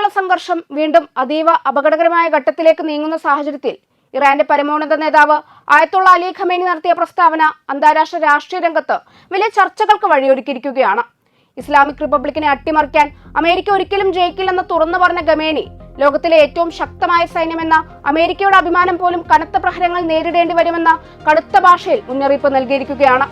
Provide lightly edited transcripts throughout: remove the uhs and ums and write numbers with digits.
ആഗോള സംഘർഷം വീണ്ടും അതീവ അപകടകരമായ ഘട്ടത്തിലേക്ക് നീങ്ങുന്ന സാഹചര്യത്തിൽ ഇറാന്റെ പരമോന്നത നേതാവ് ആയത്തുള്ള അലി ഖമേനി നടത്തിയ പ്രസ്താവന അന്താരാഷ്ട്ര രാഷ്ട്രീയ രംഗത്ത് വലിയ ചർച്ചകൾക്ക് വഴിയൊരുക്കിയിരിക്കുകയാണ്. ഇസ്ലാമിക് റിപ്പബ്ലിക്കിനെ അട്ടിമറിക്കാൻ അമേരിക്ക ഒരിക്കലും ജയിക്കില്ലെന്ന് തുറന്നു പറഞ്ഞ ഖമേനി ലോകത്തിലെ ഏറ്റവും ശക്തമായ സൈന്യമെന്ന അമേരിക്കയുടെ അഭിമാനം പോലും കനത്ത പ്രഹരങ്ങൾ നേരിടേണ്ടി വരുമെന്ന കടുത്ത ഭാഷയിൽ മുന്നറിയിപ്പ് നൽകിയിരിക്കുകയാണ്.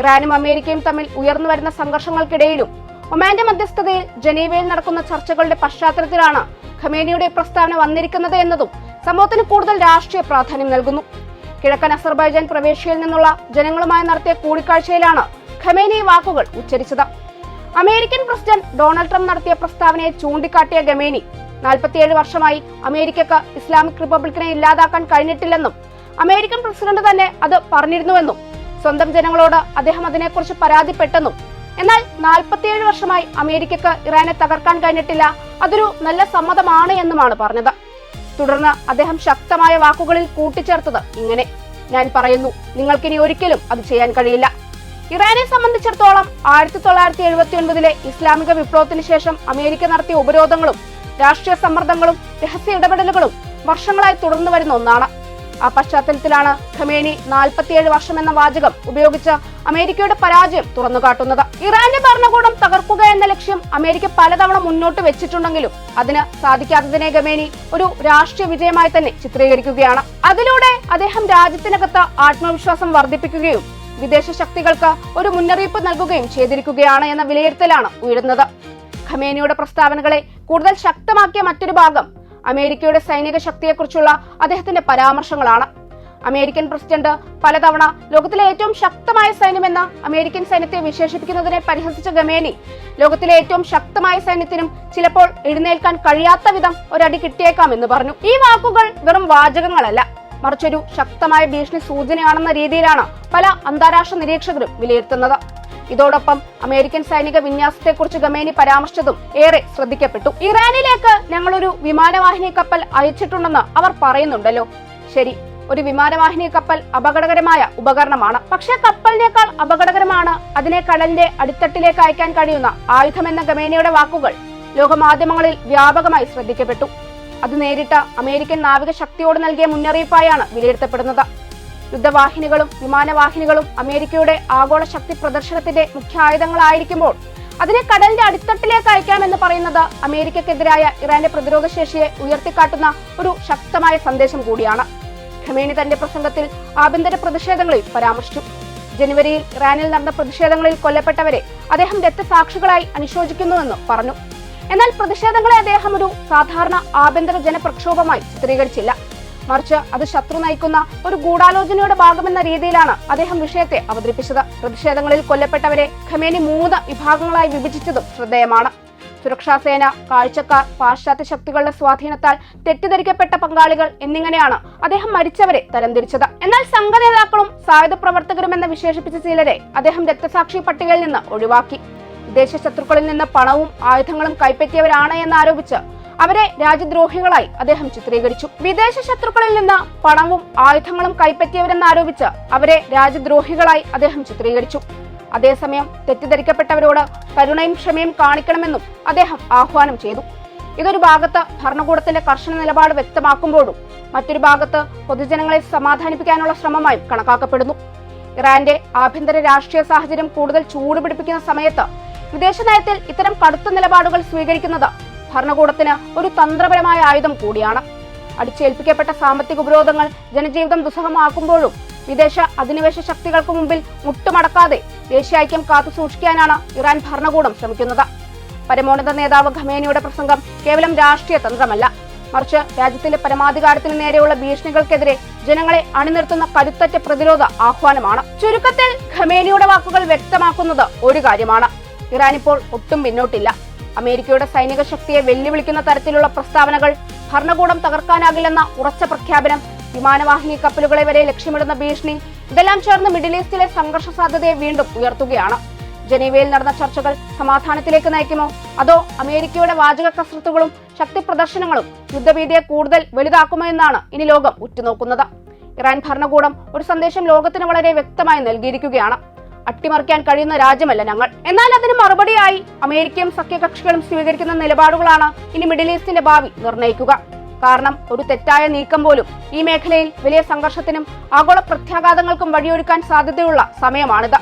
ഇറാനും അമേരിക്കയും തമ്മിൽ ഉയർന്നു വരുന്ന സംഘർഷങ്ങൾക്കിടയിലും ഒമാന്റെ മധ്യസ്ഥതയിൽ ജനീവയിൽ നടക്കുന്ന ചർച്ചകളുടെ പശ്ചാത്തലത്തിലാണ് ഖമേനിയുടെ പ്രസ്താവന വന്നിരിക്കുന്നത് എന്നതും സംഭവത്തിന് കൂടുതൽ രാഷ്ട്രീയ പ്രാധാന്യം നൽകുന്നു. കിഴക്കൻ അസർബൈജാൻ പ്രവേശിയിൽ നിന്നുള്ള ജനങ്ങളുമായി നടത്തിയ കൂടിക്കാഴ്ചയിലാണ് ഖമേനി വാക്കുകൾ ഉച്ചരിച്ചത്. അമേരിക്കൻ പ്രസിഡന്റ് ഡൊണാൾഡ് ട്രംപ് നടത്തിയ പ്രസ്താവനയെ ചൂണ്ടിക്കാട്ടിയ ഖമേനി 47 വർഷമായി അമേരിക്കക്ക് ഇസ്ലാമിക് റിപ്പബ്ലിക്കിനെ ഇല്ലാതാക്കാൻ കഴിഞ്ഞിട്ടില്ലെന്നും അമേരിക്കൻ പ്രസിഡന്റ് തന്നെ അത് പറഞ്ഞിരുന്നുവെന്നും സ്വന്തം ജനങ്ങളോട് അദ്ദേഹം അതിനെക്കുറിച്ച് പരാതിപ്പെട്ടെന്നും എന്നാൽ 47 വർഷമായി അമേരിക്കക്ക് ഇറാനെ തകർക്കാൻ കഴിഞ്ഞിട്ടില്ല, അതൊരു നല്ല സമ്മതമാണ് എന്നുമാണ് പറഞ്ഞത്. തുടർന്ന് അദ്ദേഹം ശക്തമായ വാക്കുകളിൽ കൂട്ടിച്ചേർത്തത് ഇങ്ങനെ: ഞാൻ പറയുന്നു, നിങ്ങൾക്കിനി ഒരിക്കലും അത് ചെയ്യാൻ കഴിയില്ല. ഇറാനെ സംബന്ധിച്ചിടത്തോളം 1979 ഇസ്ലാമിക വിപ്ലവത്തിന് ശേഷം അമേരിക്ക നടത്തിയ ഉപരോധങ്ങളും രാഷ്ട്രീയ സമ്മർദ്ദങ്ങളും രഹസ്യ ഇടപെടലുകളും വർഷങ്ങളായി തുടർന്നു വരുന്ന ഒന്നാണ്. ആ പശ്ചാത്തലത്തിലാണ് ഖമേനി 47 വർഷം എന്ന വാചകം ഉപയോഗിച്ച് അമേരിക്കയുടെ പരാജയം തുറന്നുകാട്ടുന്നത്. ഇറാന്റെ ഭരണകൂടം തകർക്കുക എന്ന ലക്ഷ്യം അമേരിക്ക പലതവണ മുന്നോട്ട് വെച്ചിട്ടുണ്ടെങ്കിലും അതിന് സാധിക്കാത്തതിനെ ഖമേനി ഒരു രാഷ്ട്രീയ വിജയമായി തന്നെ ചിത്രീകരിക്കുകയാണ്. അതിലൂടെ അദ്ദേഹം രാജ്യത്തിനകത്ത് ആത്മവിശ്വാസം വർദ്ധിപ്പിക്കുകയും വിദേശ ശക്തികൾക്ക് ഒരു മുന്നറിയിപ്പ് നൽകുകയും ചെയ്തിരിക്കുകയാണ് എന്ന വിലയിരുത്തലാണ് ഉയരുന്നത്. ഖമേനിയുടെ പ്രസ്താവനകളെ കൂടുതൽ ശക്തമാക്കിയ മറ്റൊരു ഭാഗം അമേരിക്കയുടെ സൈനിക ശക്തിയെക്കുറിച്ചുള്ള അദ്ദേഹത്തിന്റെ പരാമർശങ്ങളാണ്. അമേരിക്കൻ പ്രസിഡന്റ് പലതവണ ലോകത്തിലെ ഏറ്റവും ശക്തമായ സൈന്യമെന്ന അമേരിക്കൻ സൈന്യത്തെ വിശേഷിപ്പിക്കുന്നതിനെ പരിഹസിച്ച ഖമേനി ലോകത്തിലെ ഏറ്റവും ശക്തമായ സൈന്യത്തിനും ചിലപ്പോൾ എഴുന്നേൽക്കാൻ കഴിയാത്ത വിധം ഒരടി കിട്ടിയേക്കാം എന്ന് പറഞ്ഞു. ഈ വാക്കുകൾ വെറും വാചകങ്ങളല്ല, മറിച്ചൊരു ശക്തമായ ഭീഷണി സൂചനയാണെന്ന രീതിയിലാണ് പല അന്താരാഷ്ട്ര നിരീക്ഷകരും വിലയിരുത്തുന്നത്. ഇതോടൊപ്പം അമേരിക്കൻ സൈനിക വിന്യാസത്തെക്കുറിച്ച് ഖമേനി പരാമർശിച്ചതും ഏറെ ശ്രദ്ധിക്കപ്പെട്ടു. ഇറാനിലേക്ക് ഞങ്ങളൊരു വിമാനവാഹിനി കപ്പൽ അയച്ചിട്ടുണ്ടെന്ന് അവർ പറയുന്നുണ്ടല്ലോ. ശരി, ഒരു വിമാനവാഹിനി കപ്പൽ അപകടകരമായ ഉപകരണമാണ്. പക്ഷേ കപ്പലിനേക്കാൾ അപകടകരമാണ് അതിനെ കടലിന്റെ അടിത്തട്ടിലേക്ക് അയക്കാൻ കഴിയുന്ന ആയുധമെന്ന ഖമേനിയുടെ വാക്കുകൾ ലോകമാധ്യമങ്ങളിൽ വ്യാപകമായി ശ്രദ്ധിക്കപ്പെട്ടു. അത് നേരിട്ട അമേരിക്കൻ നാവിക ശക്തിയോട് നൽകിയ മുന്നറിയിപ്പായാണ് വിലയിരുത്തപ്പെടുന്നത്. യുദ്ധവാഹിനികളും വിമാനവാഹിനികളും അമേരിക്കയുടെ ആഗോള ശക്തി പ്രദർശനത്തിന്റെ മുഖ്യ ആയുധങ്ങളായിരിക്കുമ്പോൾ അതിനെ കടലിന്റെ അടിത്തട്ടിലേക്ക് അയക്കാമെന്ന് പറയുന്നത് അമേരിക്കക്കെതിരായ ഇറാന്റെ പ്രതിരോധ ശേഷിയെ ഉയർത്തിക്കാട്ടുന്ന ഒരു ശക്തമായ സന്ദേശം കൂടിയാണ്. ഖമേനി തന്റെ പ്രസംഗത്തിൽ ആഭ്യന്തര പ്രതിഷേധങ്ങളിൽ പരാമർശിച്ചു. ജനുവരിയിൽ ഇറാനിൽ നടന്ന പ്രതിഷേധങ്ങളിൽ കൊല്ലപ്പെട്ടവരെ അദ്ദേഹം രക്തസാക്ഷികളായി അനുശോചിക്കുന്നുവെന്ന് പറഞ്ഞു. എന്നാൽ പ്രതിഷേധങ്ങളെ അദ്ദേഹം ഒരു സാധാരണ ആഭ്യന്തര ജനപ്രക്ഷോഭമായി ചിത്രീകരിച്ചില്ല, മറിച്ച് അത് ശത്രു നയിക്കുന്ന ഒരു ഗൂഢാലോചനയുടെ ഭാഗമെന്ന രീതിയിലാണ് അദ്ദേഹം വിഷയത്തെ അവതരിപ്പിച്ചത്. പ്രതിഷേധങ്ങളിൽ കൊല്ലപ്പെട്ടവരെ ഖമേനി 3 വിഭാഗങ്ങളായി വിഭജിച്ചതും ശ്രദ്ധേയമാണ്. സുരക്ഷാസേന, കാഴ്ചക്കാർ, പാശ്ചാത്യ ശക്തികളുടെ സ്വാധീനത്താൽ തെറ്റിദ്ധരിക്കപ്പെട്ട പങ്കാളികൾ എന്നിങ്ങനെയാണ് അദ്ദേഹം മരിച്ചവരെ തരംതിരിച്ചത്. എന്നാൽ സംഘനേതാക്കളും സായുധ പ്രവർത്തകരുമെന്ന് വിശേഷിപ്പിച്ച ചിലരെ അദ്ദേഹം രക്തസാക്ഷി പട്ടികയിൽ നിന്ന് ഒഴിവാക്കി. വിദേശ ശത്രുക്കളിൽ നിന്ന് പണവും ആയുധങ്ങളും കൈപ്പറ്റിയവരാണ് എന്നാരോപിച്ച് അവരെ രാജ്യദ്രോഹികളായി അദ്ദേഹം ചിത്രീകരിച്ചു. വിദേശ ശത്രുക്കളിൽ നിന്ന് പണവും ആയുധങ്ങളും കൈപ്പറ്റിയവരെന്നാരോപിച്ച് അവരെ രാജ്യദ്രോഹികളായി അദ്ദേഹം ചിത്രീകരിച്ചു. അതേസമയം തെറ്റിദ്ധരിക്കപ്പെട്ടവരോട് കരുണയും ക്ഷമയും കാണിക്കണമെന്നും അദ്ദേഹം ആഹ്വാനം ചെയ്തു. ഇതൊരു ഭാഗത്ത് ഭരണകൂടത്തിന്റെ കർശന നിലപാട് വ്യക്തമാക്കുമ്പോഴും മറ്റൊരു ഭാഗത്ത് പൊതുജനങ്ങളെ സമാധാനിപ്പിക്കാനുള്ള ശ്രമമായും കണക്കാക്കപ്പെടുന്നു. ഇറാന്റെ ആഭ്യന്തര രാഷ്ട്രീയ സാഹചര്യം കൂടുതൽ ചൂടുപിടിപ്പിക്കുന്ന സമയത്ത് വിദേശ നയത്തിൽ ഇത്തരം കടുത്ത നിലപാടുകൾ സ്വീകരിക്കുന്നത് ഭരണകൂടത്തിന് ഒരു തന്ത്രപരമായ ആയുധം കൂടിയാണ്. അടിച്ചേൽപ്പിക്കപ്പെട്ട സാമ്പത്തിക ഉപരോധങ്ങൾ ജനജീവിതം ദുസ്സഹമാക്കുമ്പോഴും വിദേശ അധിനിവേശ ശക്തികൾക്ക് മുമ്പിൽ മുട്ടുമടക്കാതെ ദേശീയൈക്യം കാത്തു സൂക്ഷിക്കാനാണ് ഇറാൻ ഭരണകൂടം ശ്രമിക്കുന്നത്. പരമോന്നത നേതാവ് ഖമേനിയുടെ പ്രസംഗം കേവലം രാഷ്ട്രീയ തന്ത്രമല്ല, മറിച്ച് രാജ്യത്തിന്റെ പരമാധികാരത്തിന് നേരെയുള്ള ഭീഷണികൾക്കെതിരെ ജനങ്ങളെ അണിനിർത്തുന്ന കരുത്തറ്റ പ്രതിരോധ ആഹ്വാനമാണ്. ചുരുക്കത്തിൽ ഖമേനിയുടെ വാക്കുകൾ വ്യക്തമാക്കുന്നത് ഒരു കാര്യമാണ്: ഇറാൻ ഇപ്പോൾ ഒട്ടും പിന്നോട്ടില്ല. അമേരിക്കയുടെ സൈനിക ശക്തിയെ വെല്ലുവിളിക്കുന്ന തരത്തിലുള്ള പ്രസ്താവനകൾ, ഭരണകൂടം തകർക്കാനാകില്ലെന്ന ഉറച്ച പ്രഖ്യാപനം, വിമാനവാഹിനി കപ്പലുകളെ വരെ ലക്ഷ്യമിടുന്ന ഭീഷണി, ഇതെല്ലാം ചേർന്ന് മിഡിൽ ഈസ്റ്റിലെ സംഘർഷ സാധ്യതയെ വീണ്ടും ഉയർത്തുകയാണ്. ജനീവയിൽ നടന്ന ചർച്ചകൾ സമാധാനത്തിലേക്ക് നയിക്കുമോ, അതോ അമേരിക്കയുടെ വാചക കസരത്തുകളും ശക്തി പ്രദർശനങ്ങളും യുദ്ധഭീതിയെ കൂടുതൽ വലുതാക്കുമോ എന്നാണ് ഇനി ലോകം ഉറ്റുനോക്കുന്നത്. ഇറാൻ ഭരണകൂടം ഒരു സന്ദേശം ലോകത്തിന് വളരെ വ്യക്തമായി നൽകിയിരിക്കുകയാണ്: അട്ടിമറിക്കാൻ കഴിയുന്ന രാജ്യമല്ല ഞങ്ങൾ. എന്നാൽ അതിന് മറുപടിയായി അമേരിക്കയും സഖ്യകക്ഷികളും സ്വീകരിക്കുന്ന നിലപാടുകളാണ് ഇനി മിഡിൽ ഈസ്റ്റിന്റെ ഭാവി നിർണ്ണയിക്കുക. കാരണം ഒരു തെറ്റായ നീക്കം പോലും ഈ മേഖലയിൽ വലിയ സംഘർഷത്തിനും ആഗോള പ്രത്യാഘാതങ്ങൾക്കും വഴിയൊരുക്കാൻ സാധ്യതയുള്ള സമയമാണിത്.